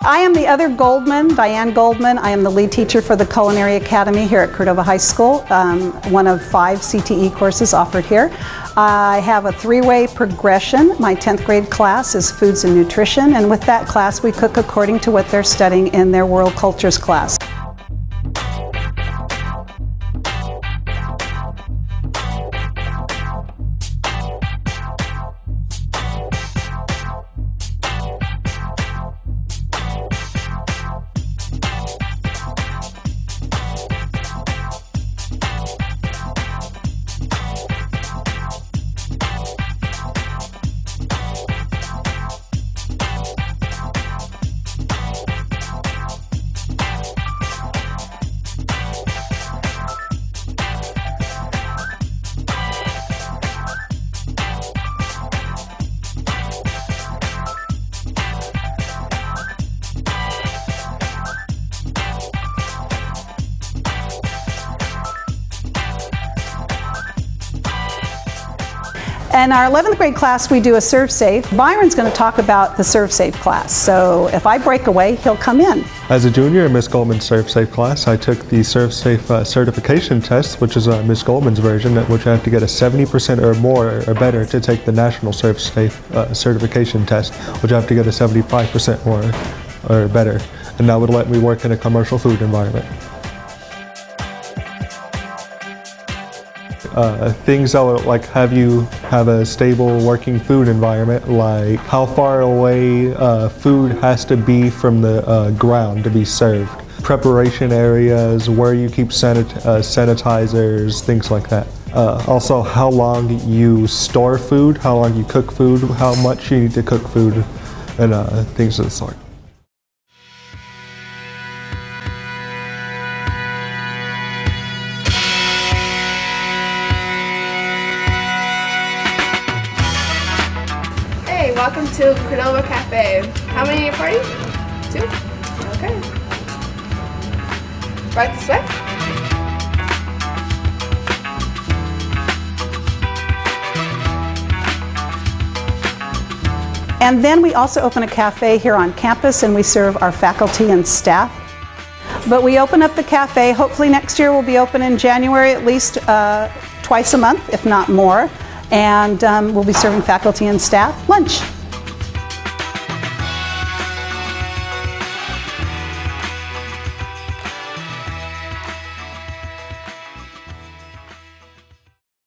I am the other Goldman, Diane Goldman. I am the lead teacher for the Culinary Academy here at Cordova High School, one of 5 CTE courses offered here. I have a 3-way progression. My 10th grade class is Foods and Nutrition, and with that class we cook according to what they're studying in their World Cultures class. In our 11th grade class, we do a Serve Safe. Byron's going to talk about the Serve Safe class. So if I break away, he'll come in. As a junior in Miss Goldman's Serve Safe class, I took the Serve Safe certification test, which is Miss Goldman's version, which I have to get a 70% or more or better to take the National Serve Safe certification test, which I have to get a 75% more or better. And that would let me work in a commercial food environment. Things that would have you have a stable working food environment, like how far away food has to be from the ground to be served. Preparation areas, where you keep sanitizers, things like that. Also how long you store food, how long you cook food, how much you need to cook food, and things of the sort. Hey, welcome to Cordova Cafe. How many are your party? 2? Okay. Right this way. And then we also open a cafe here on campus, and we serve our faculty and staff. But we open up the cafe. Hopefully next year we'll be open in January at least twice a month, if not more. And we'll be serving faculty and staff lunch.